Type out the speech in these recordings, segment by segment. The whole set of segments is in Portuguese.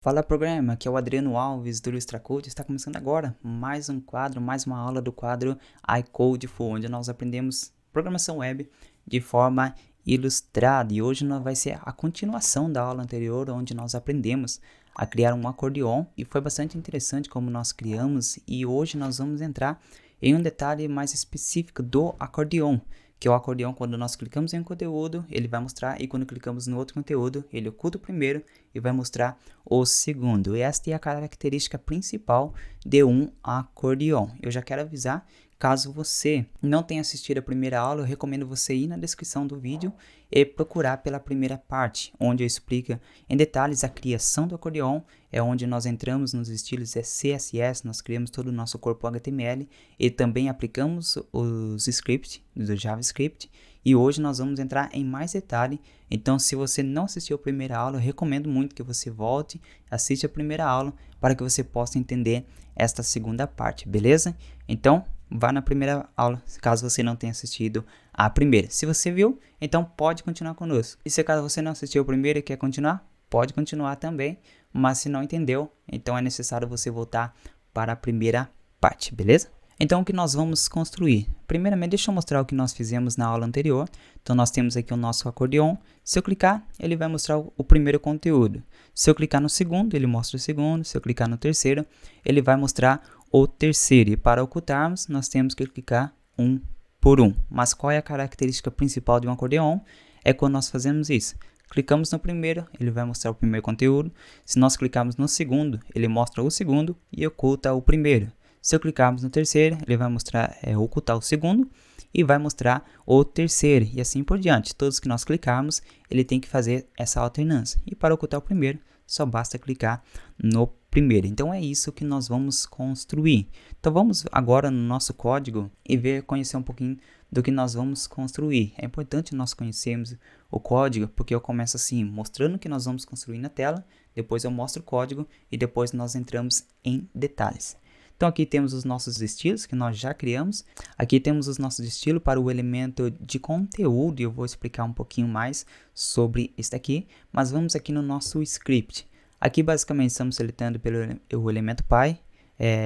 Fala programa, aqui é o Adriano Alves do IllustraCode. Está começando agora mais um quadro, mais uma aula do quadro iCodeful, onde nós aprendemos programação web de forma ilustrada. E hoje vai ser a continuação da aula anterior, onde nós aprendemos a criar um acordeon e foi bastante interessante como nós criamos. E hoje nós vamos entrar em um detalhe mais específico do acordeon, que é o acordeon. Quando nós clicamos em um conteúdo, ele vai mostrar, e quando clicamos no outro conteúdo, ele oculta o primeiro e vai mostrar o segundo. E esta é a característica principal de um acordeon. Eu já quero avisar, caso você não tenha assistido a primeira aula, eu recomendo você ir na descrição do vídeo e procurar pela primeira parte, onde eu explico em detalhes a criação do acordeon, é onde nós entramos nos estilos CSS, nós criamos todo o nosso corpo HTML e também aplicamos os scripts do JavaScript. E hoje nós vamos entrar em mais detalhe. Então, se você não assistiu a primeira aula, eu recomendo muito que você volte, assista a primeira aula para que você possa entender esta segunda parte, beleza? Então, vá na primeira aula, caso você não tenha assistido a primeira. Se você viu, então pode continuar conosco. E se caso você não assistiu a primeira e quer continuar, pode continuar também. Mas se não entendeu, então é necessário você voltar para a primeira parte, beleza? Então, o que nós vamos construir? Primeiramente, deixa eu mostrar o que nós fizemos na aula anterior. Então, nós temos aqui o nosso acordeon. Se eu clicar, ele vai mostrar o primeiro conteúdo. Se eu clicar no segundo, ele mostra o segundo. Se eu clicar no terceiro, ele vai mostrar o terceiro. E para ocultarmos, nós temos que clicar um por um. Mas qual é a característica principal de um acordeon? É quando nós fazemos isso. Clicamos no primeiro, ele vai mostrar o primeiro conteúdo. Se nós clicarmos no segundo, ele mostra o segundo e oculta o primeiro. Se eu clicarmos no terceiro, ele vai mostrar, ocultar o segundo e vai mostrar o terceiro, e assim por diante. Todos que nós clicarmos, ele tem que fazer essa alternância. E para ocultar o primeiro, só basta clicar no primeiro. Então é isso que nós vamos construir. Então vamos agora no nosso código e conhecer um pouquinho do que nós vamos construir. É importante nós conhecermos o código, porque eu começo assim, mostrando o que nós vamos construir na tela, depois eu mostro o código e depois nós entramos em detalhes. Então aqui temos os nossos estilos que nós já criamos. Aqui temos os nossos estilos para o elemento de conteúdo e eu vou explicar um pouquinho mais sobre isso aqui. Mas vamos aqui no nosso script. Aqui basicamente estamos seletando pelo o elemento Py.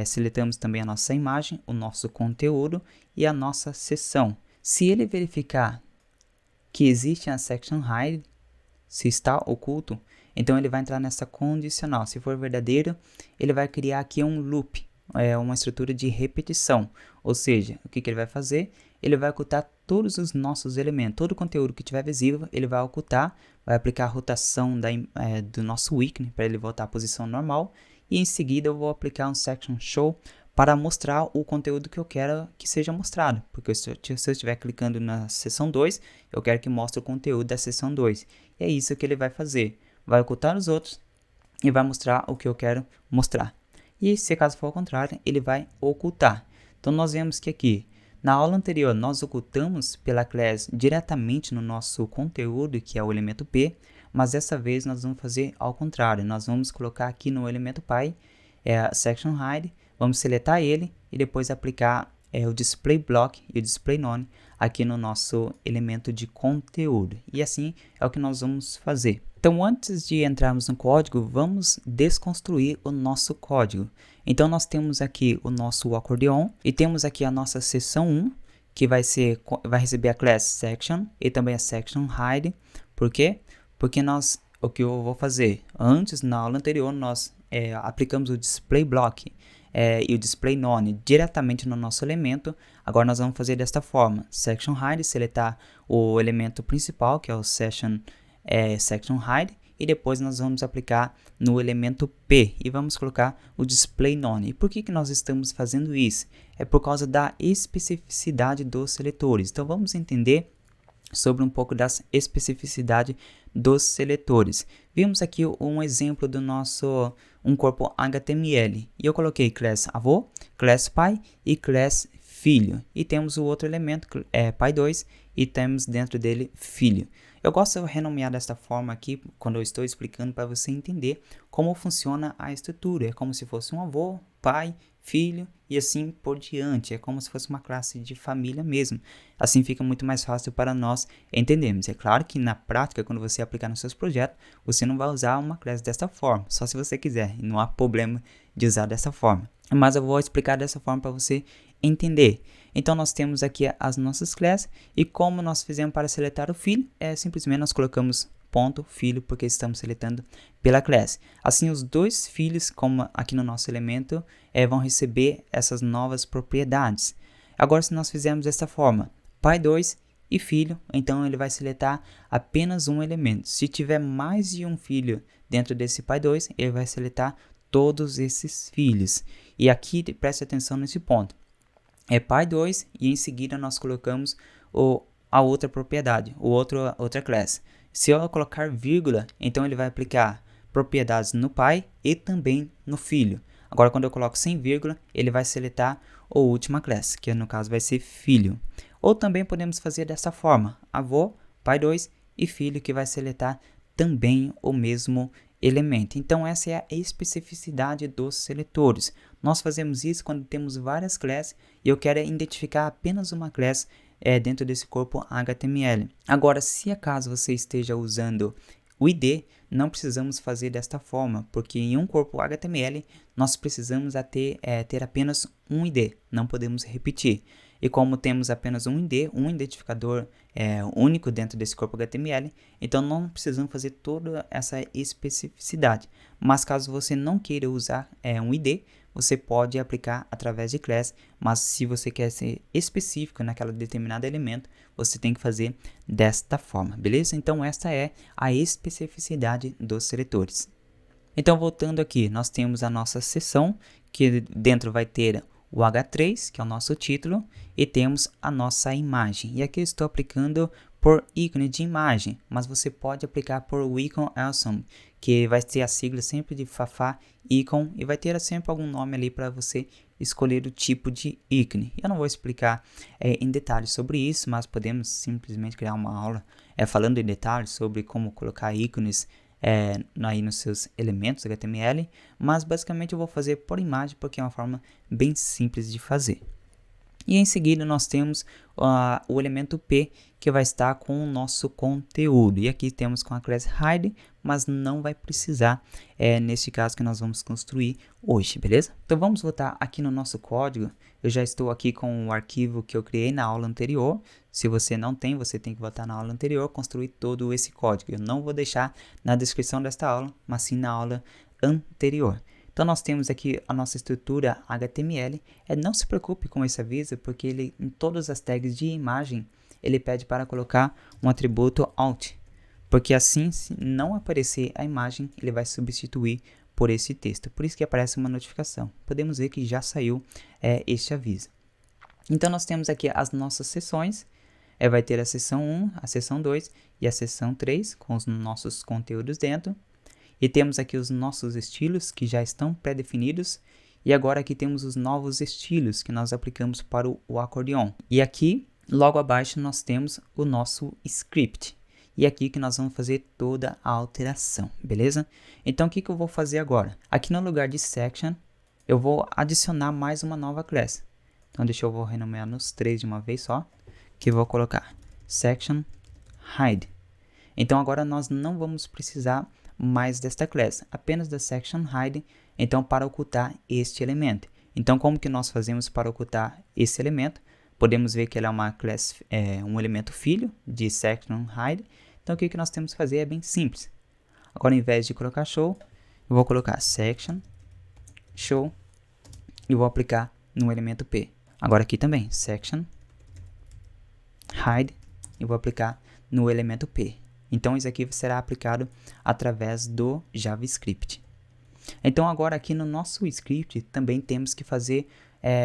Seletamos também a nossa imagem, o nosso conteúdo e a nossa seção. Se ele verificar que existe a section hide, se está oculto, então ele vai entrar nessa condicional. Se for verdadeiro, ele vai criar aqui um loop. Uma estrutura de repetição, ou seja, o que ele vai fazer? Ele vai ocultar todos os nossos elementos, todo o conteúdo que estiver visível, ele vai ocultar, vai aplicar a rotação do nosso ícone para ele voltar à posição normal, e em seguida eu vou aplicar um section show para mostrar o conteúdo que eu quero que seja mostrado, porque se eu estiver clicando na seção 2, eu quero que mostre o conteúdo da seção 2, e é isso que ele vai fazer, vai ocultar os outros e vai mostrar o que eu quero mostrar. E se caso for ao contrário, ele vai ocultar. Então nós vemos que aqui, na aula anterior, nós ocultamos pela class diretamente no nosso conteúdo, que é o elemento P, mas dessa vez nós vamos fazer ao contrário. Nós vamos colocar aqui no elemento Py, section hide, vamos seletar ele e depois aplicar o display block e o display none aqui no nosso elemento de conteúdo. E assim é o que nós vamos fazer. Então, antes de entrarmos no código, vamos desconstruir o nosso código. Então, nós temos aqui o nosso acordeon e temos aqui a nossa seção 1, que vai receber a class section e também a section hide. Por quê? Porque o que eu vou fazer? Antes, na aula anterior, nós aplicamos o display block e o display none diretamente no nosso elemento. Agora nós vamos fazer desta forma: section hide, seletar o elemento principal, que é o section hide, e depois nós vamos aplicar no elemento P e vamos colocar o display none. E por que nós estamos fazendo isso? É por causa da especificidade dos seletores. Então vamos entender sobre um pouco da especificidade dos seletores. Vimos aqui um exemplo do nosso corpo HTML e eu coloquei class avô, class pai e class filho, e temos o outro elemento pai2 e temos dentro dele filho. Eu gosto de renomear desta forma aqui, quando eu estou explicando para você entender como funciona a estrutura. É como se fosse um avô, pai, filho e assim por diante. É como se fosse uma classe de família mesmo. Assim fica muito mais fácil para nós entendermos. É claro que na prática, quando você aplicar nos seus projetos, você não vai usar uma classe desta forma, só se você quiser. E não há problema de usar dessa forma. Mas eu vou explicar dessa forma para você entender. Então nós temos aqui as nossas classes e como nós fizemos para seletar o filho, simplesmente nós colocamos ponto filho porque estamos seletando pela classe. Assim os dois filhos, como aqui no nosso elemento, vão receber essas novas propriedades. Agora se nós fizermos dessa forma, pai 2 e filho, então ele vai seletar apenas um elemento. Se tiver mais de um filho dentro desse pai 2, ele vai seletar todos esses filhos. E aqui preste atenção nesse ponto. É pai 2 e em seguida nós colocamos a outra propriedade, outra classe. Se eu colocar vírgula, então ele vai aplicar propriedades no pai e também no filho. Agora quando eu coloco sem vírgula, ele vai seletar a última classe, que no caso vai ser filho. Ou também podemos fazer dessa forma, avô, pai 2 e filho, que vai seletar também o mesmo elemento. Então essa é a especificidade dos seletores. Nós fazemos isso quando temos várias classes e eu quero identificar apenas uma classe dentro desse corpo HTML. Agora, se acaso você esteja usando o ID, não precisamos fazer desta forma, porque em um corpo HTML nós precisamos ter apenas um ID, não podemos repetir. E como temos apenas um ID, um identificador único dentro desse corpo HTML, então não precisamos fazer toda essa especificidade. Mas caso você não queira usar um ID, você pode aplicar através de class, mas se você quer ser específico naquele determinado elemento, você tem que fazer desta forma, beleza? Então esta é a especificidade dos seletores. Então voltando aqui, nós temos a nossa seção, que dentro vai ter o H3, que é o nosso título, e temos a nossa imagem. E aqui eu estou aplicando por ícone de imagem, mas você pode aplicar por icon awesome, que vai ter a sigla sempre de Fafá icon e vai ter sempre algum nome ali para você escolher o tipo de ícone. Eu não vou explicar em detalhes sobre isso, mas podemos simplesmente criar uma aula falando em detalhes sobre como colocar ícones aí nos seus elementos HTML, mas basicamente eu vou fazer por imagem porque é uma forma bem simples de fazer. E em seguida nós temos o elemento P, que vai estar com o nosso conteúdo. E aqui temos com a classe hide, mas não vai precisar neste caso que nós vamos construir hoje, beleza? Então vamos voltar aqui no nosso código. Eu já estou aqui com o arquivo que eu criei na aula anterior. Se você não tem, você tem que voltar na aula anterior, construir todo esse código. Eu não vou deixar na descrição desta aula, mas sim na aula anterior. Então nós temos aqui a nossa estrutura HTML. Não se preocupe com esse aviso, porque ele em todas as tags de imagem, ele pede para colocar um atributo alt. Porque assim, se não aparecer a imagem, ele vai substituir por esse texto. Por isso que aparece uma notificação. Podemos ver que já saiu este aviso. Então nós temos aqui as nossas seções. Vai ter a seção 1, a seção 2 e a seção 3, com os nossos conteúdos dentro. E temos aqui os nossos estilos que já estão pré-definidos. E agora aqui temos os novos estilos que nós aplicamos para o acordeon. E aqui, logo abaixo, nós temos o nosso script. E aqui que nós vamos fazer toda a alteração, beleza? Então o que eu vou fazer agora? Aqui no lugar de section, eu vou adicionar mais uma nova classe. Então deixa eu vou renomear nos 3 de uma vez só. Que eu vou colocar section hide. Então agora nós não vamos precisar mais desta classe, apenas da section hide, então para ocultar este elemento. Então como que nós fazemos para ocultar esse elemento? Podemos ver que ele é uma classe, um elemento filho de section hide. Então o que nós temos que fazer é bem simples. Agora, ao invés de colocar show, eu vou colocar section show e vou aplicar no elemento P. Agora aqui também, section hide e vou aplicar no elemento P. Então isso aqui será aplicado através do JavaScript. Então agora aqui no nosso script também temos que fazer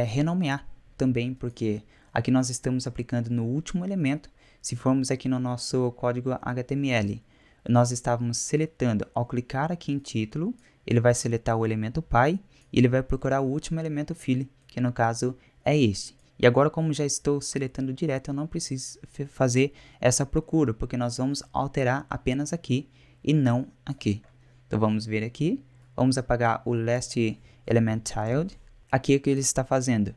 renomear também, porque aqui nós estamos aplicando no último elemento. Se formos aqui no nosso código HTML, nós estávamos seletando, ao clicar aqui em título, ele vai seletar o elemento pai e ele vai procurar o último elemento filho, que no caso é este. E agora, como já estou seletando direto, eu não preciso fazer essa procura, porque nós vamos alterar apenas aqui e não aqui. Então vamos ver aqui, vamos apagar o last element child. Aqui o que ele está fazendo?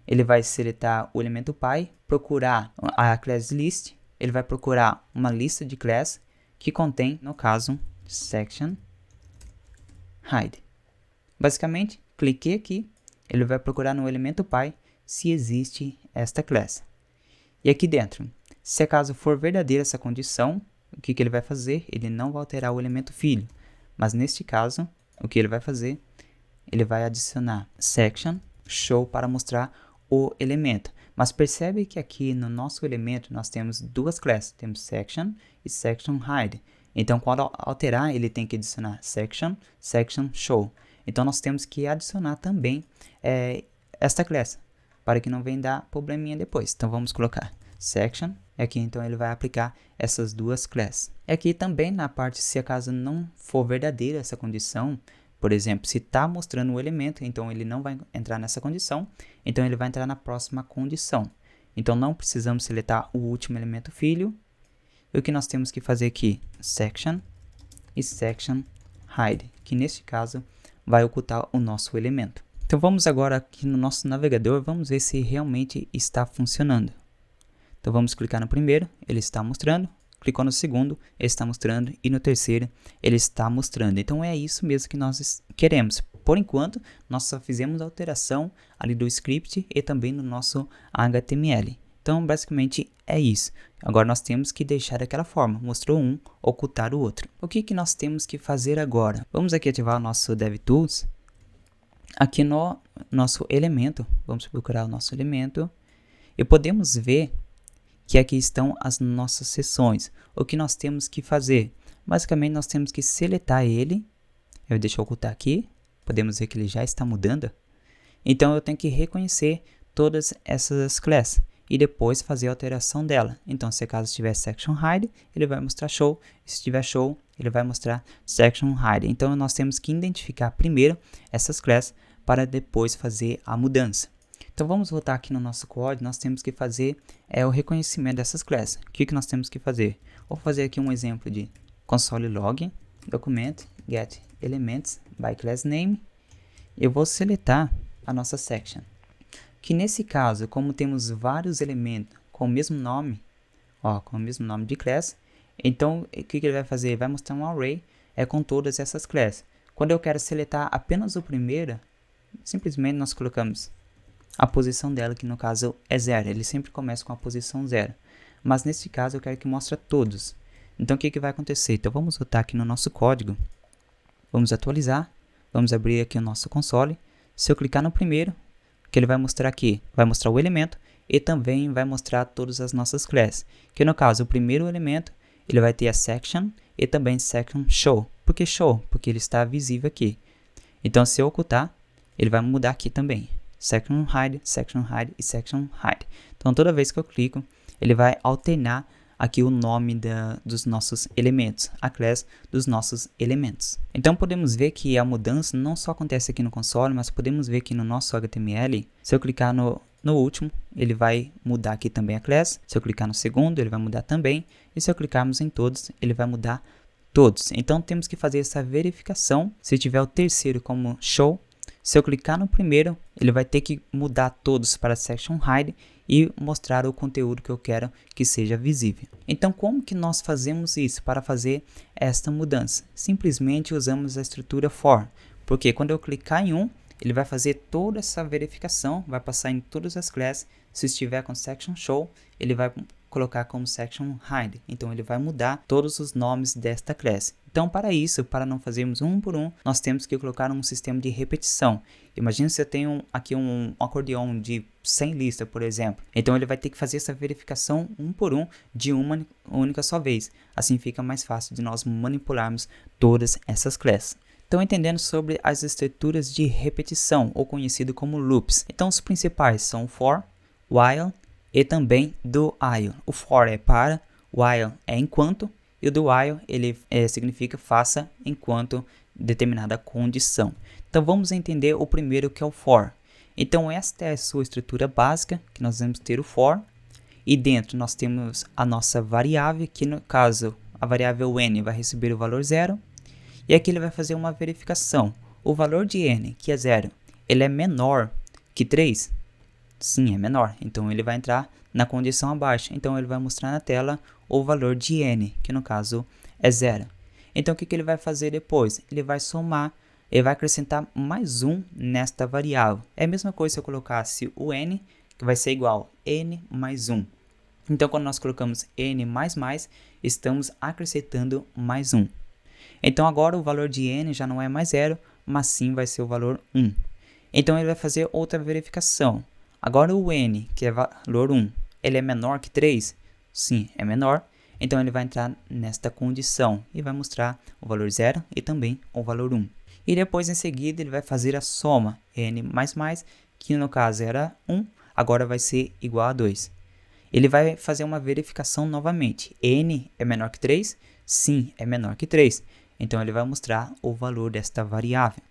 Ele vai seletar o elemento pai, procurar a class list, ele vai procurar uma lista de class que contém, no caso, section hide. Basicamente, cliquei aqui, ele vai procurar no elemento pai se existe esta class. E aqui dentro, se acaso for verdadeira essa condição, o que ele vai fazer? Ele não vai alterar o elemento filho, mas neste caso, o que ele vai fazer? Ele vai adicionar section show para mostrar o elemento. Mas percebe que aqui no nosso elemento nós temos duas classes, temos section e section hide. Então quando alterar ele tem que adicionar section show. Então nós temos que adicionar também esta classe, para que não venha dar probleminha depois. Então vamos colocar section, e aqui então ele vai aplicar essas duas classes. E aqui também na parte, se acaso não for verdadeira essa condição, por exemplo, se está mostrando o elemento, então ele não vai entrar nessa condição, então ele vai entrar na próxima condição. Então não precisamos seletar o último elemento filho. E o que nós temos que fazer aqui? Section e section hide, que neste caso vai ocultar o nosso elemento. Então vamos agora aqui no nosso navegador, vamos ver se realmente está funcionando. Então vamos clicar no primeiro, ele está mostrando. Clicou no segundo, ele está mostrando, e no terceiro, ele está mostrando. Então é isso mesmo que nós queremos. Por enquanto, nós só fizemos a alteração ali do script e também no nosso HTML. Então basicamente é isso. Agora nós temos que deixar daquela forma, mostrou um, ocultar o outro. O que nós temos que fazer agora? Vamos aqui ativar o nosso DevTools. Aqui no nosso elemento, vamos procurar o nosso elemento, e podemos ver que aqui estão as nossas seções. O que nós temos que fazer? Basicamente, nós temos que seletar ele. Deixa eu ocultar aqui. Podemos ver que ele já está mudando. Então, eu tenho que reconhecer todas essas classes e depois fazer a alteração dela. Então, se caso tiver section hide, ele vai mostrar show. Se tiver show, ele vai mostrar section hide. Então, nós temos que identificar primeiro essas classes para depois fazer a mudança. Então vamos voltar aqui no nosso código, nós temos que fazer o reconhecimento dessas classes. O que nós temos que fazer? Vou fazer aqui um exemplo de console log, document, get elements by class name. Eu vou seletar a nossa section. Que nesse caso, como temos vários elementos com o mesmo nome, com o mesmo nome de classe, então o que ele vai fazer? Ele vai mostrar um array com todas essas classes. Quando eu quero seletar apenas o primeiro, simplesmente nós colocamos a posição dela, que no caso é 0. Ele sempre começa com a posição 0. Mas nesse caso eu quero que mostre todos. Então o que vai acontecer? Então vamos voltar aqui no nosso código. Vamos atualizar. Vamos abrir aqui o nosso console. Se eu clicar no primeiro, o que ele vai mostrar aqui? Vai mostrar o elemento e também vai mostrar todas as nossas classes. Que no caso, o primeiro elemento, ele vai ter a section e também section show. Por que show? Porque ele está visível aqui. Então se eu ocultar, ele vai mudar aqui também. Section hide e section hide. Então toda vez que eu clico, ele vai alternar aqui o nome dos nossos elementos, a classe dos nossos elementos. Então podemos ver que a mudança não só acontece aqui no console, mas podemos ver que no nosso HTML, se eu clicar no último, ele vai mudar aqui também a classe. Se eu clicar no segundo, ele vai mudar também. E se eu clicarmos em todos, ele vai mudar todos. Então temos que fazer essa verificação. Se tiver o terceiro como show, se eu clicar no primeiro, ele vai ter que mudar todos para section hide e mostrar o conteúdo que eu quero que seja visível. Então, como que nós fazemos isso para fazer esta mudança? Simplesmente usamos a estrutura for, porque quando eu clicar em um, ele vai fazer toda essa verificação, vai passar em todas as classes. Se estiver com section show, ele vai colocar como section hide. Então ele vai mudar todos os nomes desta classe. Então para isso, para não fazermos um por um, nós temos que colocar um sistema de repetição. Imagina se eu tenho aqui um acordeão de 100 listas, por exemplo. Então ele vai ter que fazer essa verificação um por um de uma única só vez. Assim fica mais fácil de nós manipularmos todas essas classes. Então entendendo sobre as estruturas de repetição, ou conhecido como loops. Então os principais são o for, while e também do while. O for é para, while é enquanto, e o do while ele significa faça enquanto determinada condição. Então vamos entender o primeiro, que é o for. Então esta é a sua estrutura básica, que nós vamos ter o for, e dentro nós temos a nossa variável, que no caso a variável n vai receber o valor 0, e aqui ele vai fazer uma verificação. O valor de n, que é 0, ele é menor que 3? Sim, é menor, então ele vai entrar na condição abaixo, então ele vai mostrar na tela o valor de n, que no caso é 0. Então o que ele vai fazer depois? Ele vai somar, ele vai acrescentar mais 1 nesta variável. É a mesma coisa se eu colocasse o n, que vai ser igual a n mais 1. Então quando nós colocamos n mais, estamos acrescentando mais 1. Então agora o valor de n já não é mais 0, mas sim vai ser o valor 1. Então ele vai fazer outra verificação. Agora o n, que é valor 1, ele é menor que 3? Sim, é menor. Então ele vai entrar nesta condição e vai mostrar o valor 0 e também o valor 1. E depois em seguida ele vai fazer a soma n mais, que no caso era 1, agora vai ser igual a 2. Ele vai fazer uma verificação novamente. N é menor que 3? Sim, é menor que 3. Então ele vai mostrar o valor desta variável.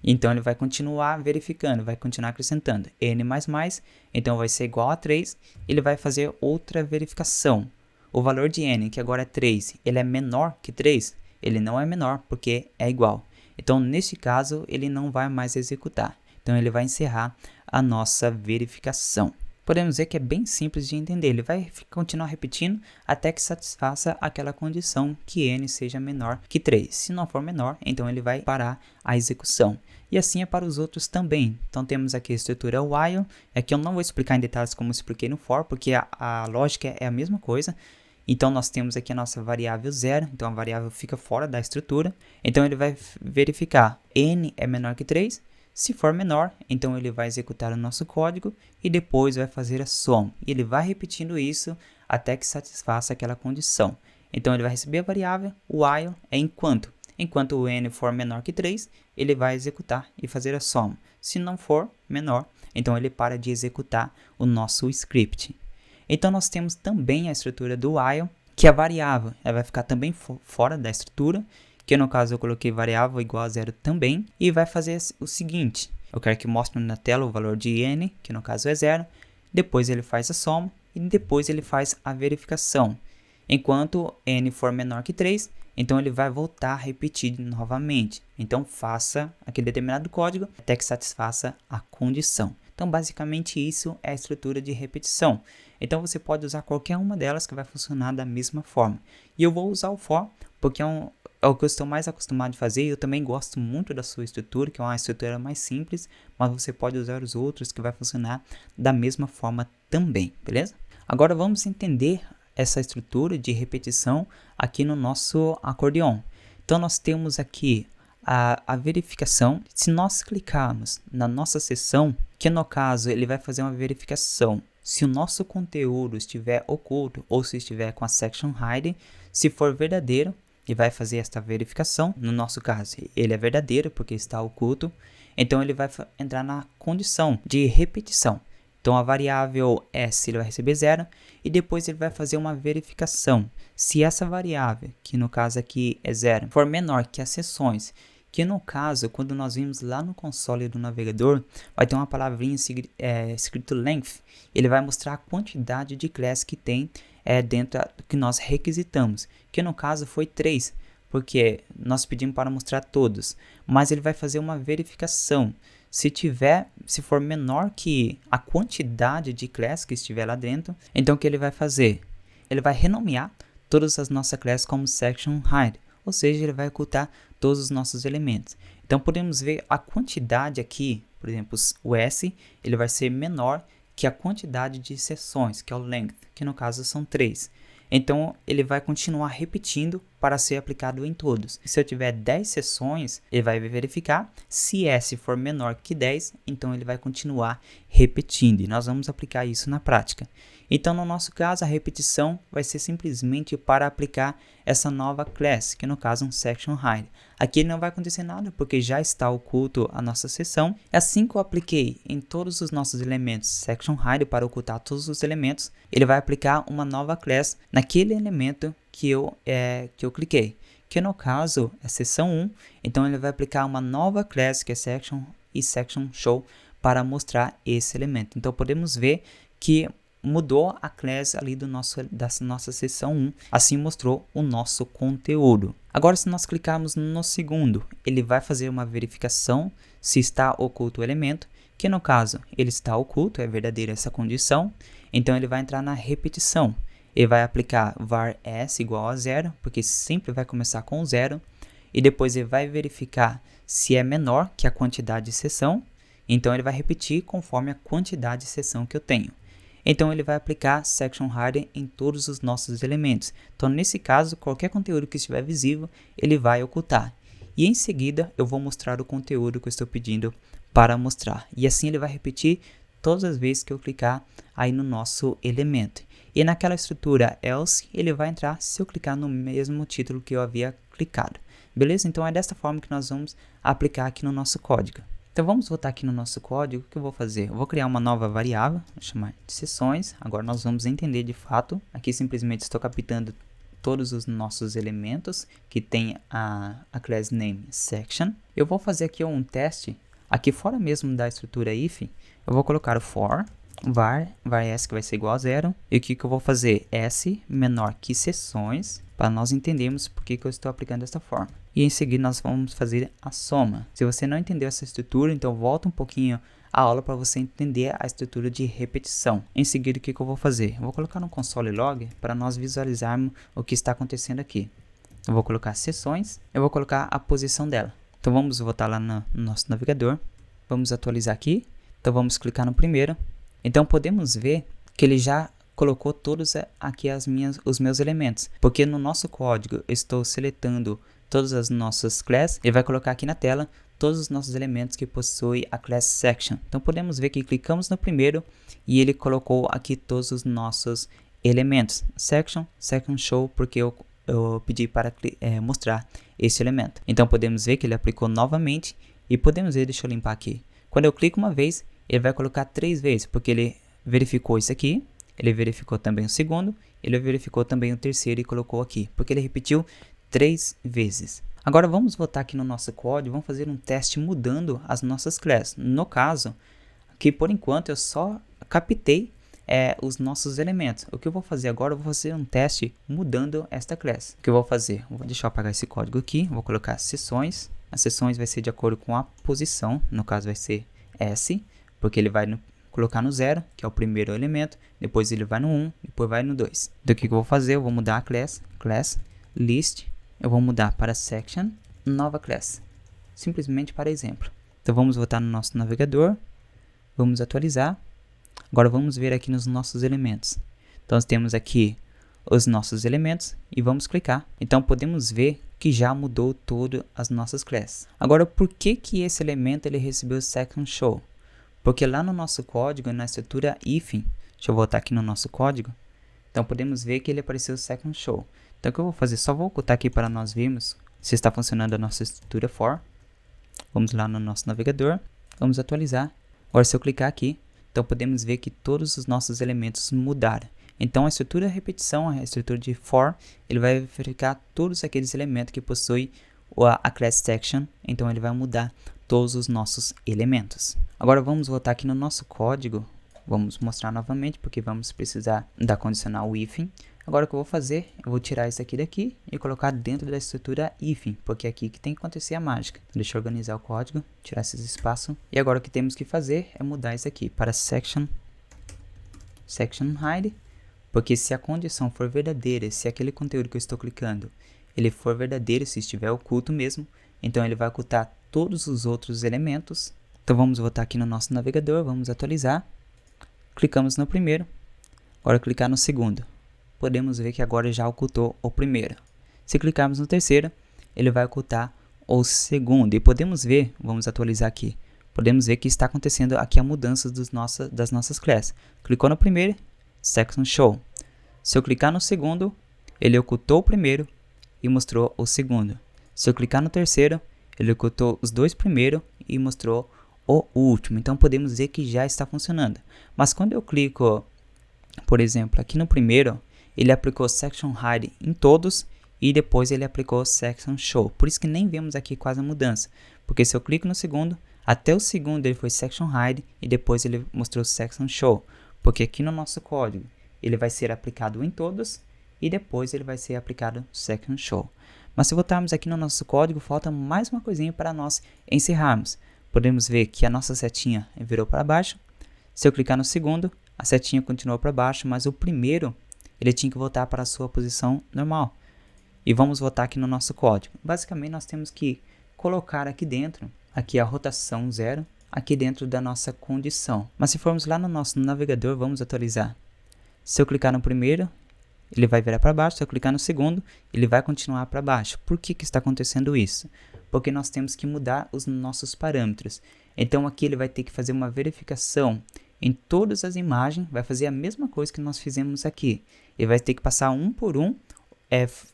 Então ele vai continuar verificando, vai continuar acrescentando n então vai ser igual a 3. Ele vai fazer outra verificação. O valor de n, que agora é 3, ele é menor que 3? Ele não é menor porque é igual. Então neste caso ele não vai mais executar. Então ele vai encerrar a nossa verificação. Podemos ver que é bem simples de entender, ele vai continuar repetindo até que satisfaça aquela condição que n seja menor que 3. Se não for menor, então ele vai parar a execução. E assim é para os outros também. Então temos aqui a estrutura while, aqui eu não vou explicar em detalhes como eu expliquei no for, porque a lógica é a mesma coisa. Então nós temos aqui a nossa variável 0, então a variável fica fora da estrutura. Então ele vai verificar n é menor que 3. Se for menor, então ele vai executar o nosso código e depois vai fazer a soma. E ele vai repetindo isso até que satisfaça aquela condição. Então ele vai receber a variável, o while é enquanto. Enquanto o n for menor que 3, ele vai executar e fazer a soma. Se não for menor, então ele para de executar o nosso script. Então nós temos também a estrutura do while, que a variável ela vai ficar também fora da estrutura, que no caso eu coloquei variável igual a 0 também, e vai fazer o seguinte, eu quero que mostre na tela o valor de n, que no caso é 0, depois ele faz a soma, e depois ele faz a verificação. Enquanto n for menor que 3, então ele vai voltar a repetir novamente. Então faça aquele determinado código até que satisfaça a condição. Então basicamente isso é a estrutura de repetição. Então você pode usar qualquer uma delas que vai funcionar da mesma forma. E eu vou usar o for porque é o que eu estou mais acostumado a fazer, e eu também gosto muito da sua estrutura, que é uma estrutura mais simples, mas você pode usar os outros que vai funcionar da mesma forma também, beleza? Agora vamos entender essa estrutura de repetição aqui no nosso acordeon. Então nós temos aqui a verificação. Se nós clicarmos na nossa seção, que no caso ele vai fazer uma verificação se o nosso conteúdo estiver oculto ou se estiver com a section hide, se for verdadeiro, ele vai fazer esta verificação. No nosso caso, ele é verdadeiro porque está oculto. Então, ele vai entrar na condição de repetição. Então, a variável s ele vai receber 0 e depois ele vai fazer uma verificação. Se essa variável, que no caso aqui é 0, for menor que as seções, que no caso, quando nós vimos lá no console do navegador, vai ter uma palavrinha escrito length. Ele vai mostrar a quantidade de class que tem dentro do que nós requisitamos, que no caso foi 3, porque nós pedimos para mostrar todos, mas ele vai fazer uma verificação. Se for menor que a quantidade de class que estiver lá dentro, então o que ele vai fazer? Ele vai renomear todas as nossas classes como section hide, ou seja, ele vai ocultar todos os nossos elementos. Então podemos ver a quantidade aqui, por exemplo, o S, ele vai ser menor que a quantidade de seções, que é o length, que no caso são 3. Então, ele vai continuar repetindo para ser aplicado em todos. Se eu tiver 10 seções, ele vai verificar. Se S for menor que 10, então ele vai continuar repetindo. E nós vamos aplicar isso na prática. Então, no nosso caso, a repetição vai ser simplesmente para aplicar essa nova class, que no caso é um section hide. Aqui não vai acontecer nada, porque já está oculto a nossa seção. Assim que eu apliquei em todos os nossos elementos section hide para ocultar todos os elementos, ele vai aplicar uma nova class naquele elemento que eu cliquei, que no caso é seção 1, então ele vai aplicar uma nova class que é section e section show para mostrar esse elemento. Então podemos ver que mudou a classe ali da nossa seção 1, assim mostrou o nosso conteúdo. Agora, se nós clicarmos no segundo, ele vai fazer uma verificação se está oculto o elemento, que no caso ele está oculto, é verdadeira essa condição, então ele vai entrar na repetição. Ele vai aplicar var s igual a 0, porque sempre vai começar com 0, e depois ele vai verificar se é menor que a quantidade de seção, então ele vai repetir conforme a quantidade de seção que eu tenho. Então ele vai aplicar section hidden em todos os nossos elementos. Então nesse caso, qualquer conteúdo que estiver visível, ele vai ocultar. E em seguida eu vou mostrar o conteúdo que eu estou pedindo para mostrar. E assim ele vai repetir todas as vezes que eu clicar aí no nosso elemento. E naquela estrutura else, ele vai entrar se eu clicar no mesmo título que eu havia clicado. Beleza? Então é desta forma que nós vamos aplicar aqui no nosso código. Então vamos voltar aqui no nosso código. O que eu vou fazer? Eu vou criar uma nova variável, vou chamar de sessões. Agora nós vamos entender de fato. Aqui simplesmente estou captando todos os nossos elementos que tem a class name section. Eu vou fazer aqui um teste. Aqui fora mesmo da estrutura if, eu vou colocar o for var s que vai ser igual a 0. E o que eu vou fazer? S menor que sessões, para nós entendermos por que eu estou aplicando desta forma. E em seguida nós vamos fazer a soma. Se você não entendeu essa estrutura, então volta um pouquinho a aula para você entender a estrutura de repetição. Em seguida, o que eu vou fazer? Eu vou colocar no console log para nós visualizarmos o que está acontecendo aqui. Eu vou colocar sessões, eu vou colocar a posição dela. Então vamos voltar lá no nosso navegador, vamos atualizar aqui. Então vamos clicar no primeiro. Então podemos ver que ele já colocou todos aqui os meus elementos, porque no nosso código eu estou seletando todas as nossas classes, ele vai colocar aqui na tela todos os nossos elementos que possuem a class section. Então podemos ver que clicamos no primeiro e ele colocou aqui todos os nossos elementos. Section show, porque eu pedi para mostrar esse elemento. Então podemos ver que ele aplicou novamente e podemos ver, deixa eu limpar aqui. Quando eu clico uma vez, ele vai colocar 3 vezes, porque ele verificou isso aqui, ele verificou também o segundo, ele verificou também o terceiro e colocou aqui, porque ele repetiu 3 vezes. Agora vamos voltar aqui no nosso código, vamos fazer um teste mudando as nossas classes. No caso, aqui por enquanto eu só captei os nossos elementos. O que eu vou fazer agora, eu vou fazer um teste mudando esta classe. O que eu vou fazer? Deixa eu apagar esse código aqui, vou colocar sessões. As sessões vai ser de acordo com a posição, no caso vai ser S, porque ele vai colocar no 0, que é o primeiro elemento, depois ele vai no 1, depois vai no 2. Então o que eu vou fazer? Eu vou mudar a class list, eu vou mudar para section, nova class, simplesmente para exemplo. Então vamos voltar no nosso navegador, vamos atualizar. Agora vamos ver aqui nos nossos elementos. Então nós temos aqui os nossos elementos e vamos clicar. Então podemos ver que já mudou todas as nossas classes. Agora por que esse elemento ele recebeu section show? Porque lá no nosso código, na estrutura if, deixa eu voltar aqui no nosso código, então podemos ver que ele apareceu second show. Então o que eu vou fazer? Só vou ocultar aqui para nós vermos se está funcionando a nossa estrutura for. Vamos lá no nosso navegador, vamos atualizar. Agora se eu clicar aqui, então podemos ver que todos os nossos elementos mudaram. Então a estrutura de repetição, a estrutura de for, ele vai verificar todos aqueles elementos que possuem a class section, então ele vai mudar todos os nossos elementos. Agora vamos voltar aqui no nosso código, vamos mostrar novamente, porque vamos precisar da condicional if. Agora o que eu vou fazer, eu vou tirar isso aqui daqui e colocar dentro da estrutura if, porque é aqui que tem que acontecer a mágica. Deixa eu organizar o código, tirar esses espaços, e agora o que temos que fazer é mudar isso aqui para section hide, porque se a condição for verdadeira, se aquele conteúdo que eu estou clicando, ele for verdadeiro, se estiver oculto mesmo, então ele vai ocultar todos os outros elementos. Então vamos voltar aqui no nosso navegador, vamos atualizar, clicamos no primeiro, agora clicar no segundo, podemos ver que agora já ocultou o primeiro. Se clicarmos no terceiro, ele vai ocultar o segundo, e podemos ver, vamos atualizar aqui, podemos ver que está acontecendo aqui a mudança das nossas classes. Clicou no primeiro, section show. Se eu clicar no segundo, ele ocultou o primeiro e mostrou o segundo. Se eu clicar no terceiro, ele ocultou os dois primeiros e mostrou o último. Então podemos ver que já está funcionando. Mas quando eu clico, por exemplo, aqui no primeiro, ele aplicou section hide em todos e depois ele aplicou Section Show. Por isso que nem vemos aqui quase a mudança, porque se eu clico no segundo, até o segundo ele foi Section Hide e depois ele mostrou Section Show, porque aqui no nosso código ele vai ser aplicado em todos e depois ele vai ser aplicado Section Show. Mas se voltarmos aqui no nosso código, falta mais uma coisinha para nós encerrarmos. Podemos ver que a nossa setinha virou para baixo. Se eu clicar no segundo, a setinha continuou para baixo, mas o primeiro ele tinha que voltar para a sua posição normal. E vamos voltar aqui no nosso código. Basicamente nós temos que colocar aqui dentro, aqui a rotação 0, aqui dentro da nossa condição. Mas se formos lá no nosso navegador, vamos atualizar. Se eu clicar no primeiro, ele vai virar para baixo. Se eu clicar no segundo, ele vai continuar para baixo. Por que está acontecendo isso? Porque nós temos que mudar os nossos parâmetros. Então aqui ele vai ter que fazer uma verificação em todas as imagens, vai fazer a mesma coisa que nós fizemos aqui. Ele vai ter que passar um por um,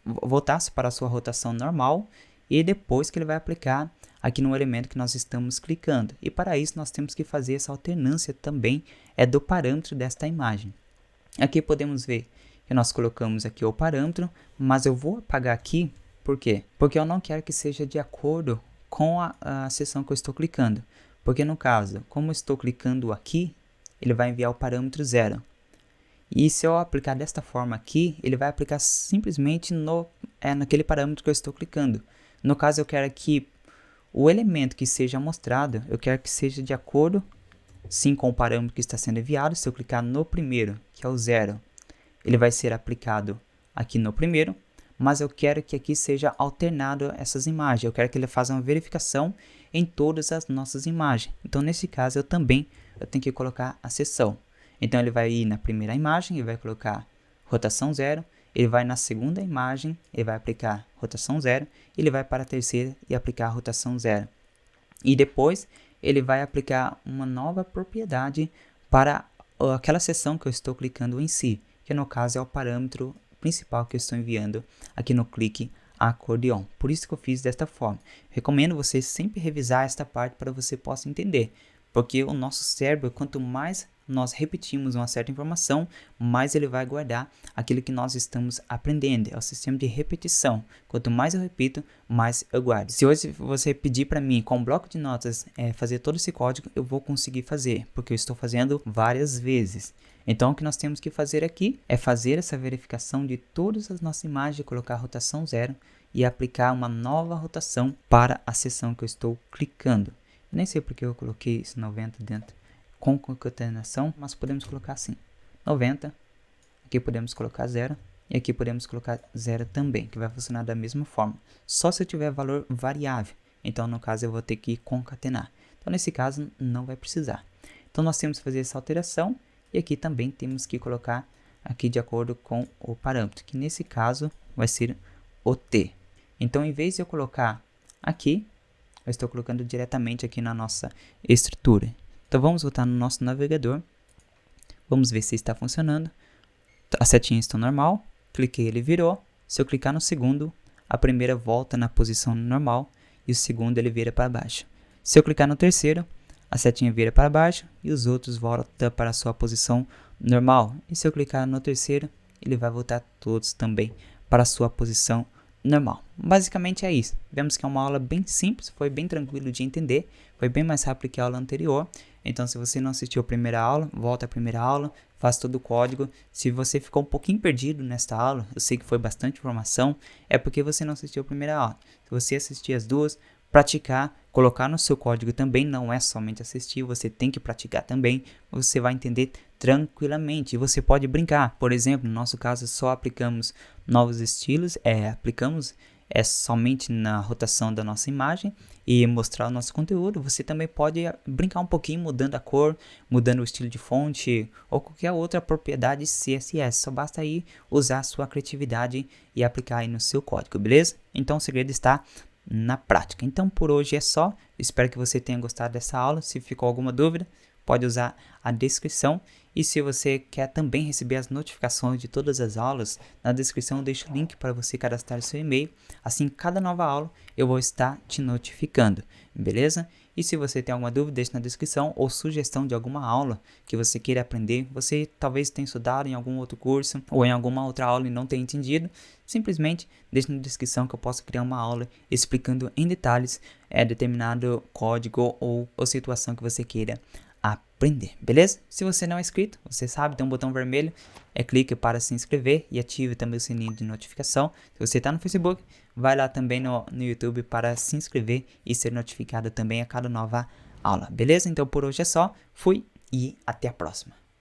voltar para a sua rotação normal e depois que ele vai aplicar aqui no elemento que nós estamos clicando. E para isso nós temos que fazer essa alternância também do parâmetro desta imagem. Aqui podemos ver que nós colocamos aqui o parâmetro, mas eu vou apagar aqui, por quê? Porque eu não quero que seja de acordo com a seção que eu estou clicando. Porque no caso, como eu estou clicando aqui, ele vai enviar o parâmetro 0. E se eu aplicar desta forma aqui, ele vai aplicar simplesmente naquele parâmetro que eu estou clicando. No caso, eu quero que o elemento que seja mostrado, eu quero que seja de acordo, sim, com o parâmetro que está sendo enviado. Se eu clicar no primeiro, que é o 0, ele vai ser aplicado aqui no primeiro, mas eu quero que aqui seja alternado essas imagens. Eu quero que ele faça uma verificação em todas as nossas imagens. Então, nesse caso, eu tenho que colocar a seção. Então, ele vai ir na primeira imagem, ele vai colocar rotação 0. Ele vai na segunda imagem, ele vai aplicar rotação 0. Ele vai para a terceira e aplicar rotação 0. E depois, ele vai aplicar uma nova propriedade para aquela seção que eu estou clicando em si, que no caso é o parâmetro principal que eu estou enviando aqui no clique acordeon. Por isso que eu fiz desta forma. Recomendo você sempre revisar esta parte para você possa entender, porque o nosso cérebro, quanto mais nós repetimos uma certa informação, mais ele vai guardar aquilo que nós estamos aprendendo. É o sistema de repetição. Quanto mais eu repito, mais eu guardo. Se hoje você pedir para mim, com um bloco de notas, fazer todo esse código, eu vou conseguir fazer, porque eu estou fazendo várias vezes. Então, o que nós temos que fazer aqui é fazer essa verificação de todas as nossas imagens, colocar a rotação 0 e aplicar uma nova rotação para a seção que eu estou clicando. Eu nem sei porque eu coloquei esse 90 dentro com concatenação, mas podemos colocar assim, 90, aqui podemos colocar 0 e aqui podemos colocar 0 também, que vai funcionar da mesma forma, só se eu tiver valor variável. Então, no caso, eu vou ter que concatenar. Então, nesse caso, não vai precisar. Então, nós temos que fazer essa alteração. E aqui também temos que colocar aqui de acordo com o parâmetro, que nesse caso vai ser o T. Então, em vez de eu colocar aqui, eu estou colocando diretamente aqui na nossa estrutura. Então, vamos voltar no nosso navegador. Vamos ver se está funcionando. A setinha está normal. Cliquei, ele virou. Se eu clicar no segundo, a primeira volta na posição normal e o segundo ele vira para baixo. Se eu clicar no terceiro, a setinha vira para baixo e os outros voltam para a sua posição normal. E se eu clicar no terceiro, ele vai voltar todos também para a sua posição normal. Basicamente é isso. Vemos que é uma aula bem simples, foi bem tranquilo de entender, foi bem mais rápido que a aula anterior. Então, se você não assistiu a primeira aula, volta à primeira aula, faz todo o código. Se você ficou um pouquinho perdido nesta aula, eu sei que foi bastante informação, é porque você não assistiu a primeira aula. Se você assistir as duas, praticar, colocar no seu código também, não é somente assistir, você tem que praticar também, você vai entender tranquilamente. E você pode brincar, por exemplo, no nosso caso só aplicamos novos estilos, aplicamos somente na rotação da nossa imagem e mostrar o nosso conteúdo. Você também pode brincar um pouquinho mudando a cor, mudando o estilo de fonte ou qualquer outra propriedade CSS, só basta aí usar a sua criatividade e aplicar aí no seu código, beleza? Então o segredo está na prática. Então por hoje é só, espero que você tenha gostado dessa aula. Se ficou alguma dúvida, pode usar a descrição. E se você quer também receber as notificações de todas as aulas, na descrição eu deixo o link para você cadastrar seu e-mail. Assim, cada nova aula eu vou estar te notificando, beleza? E se você tem alguma dúvida, deixe na descrição, ou sugestão de alguma aula que você queira aprender. Você talvez tenha estudado em algum outro curso ou em alguma outra aula e não tenha entendido. Simplesmente deixe na descrição que eu posso criar uma aula explicando em detalhes determinado código ou situação que você queira aprender, beleza? Se você não é inscrito, você sabe, tem um botão vermelho, clique para se inscrever e ative também o sininho de notificação. Se você está no Facebook, vai lá também no YouTube para se inscrever e ser notificado também a cada nova aula, beleza? Então por hoje é só, fui e até a próxima.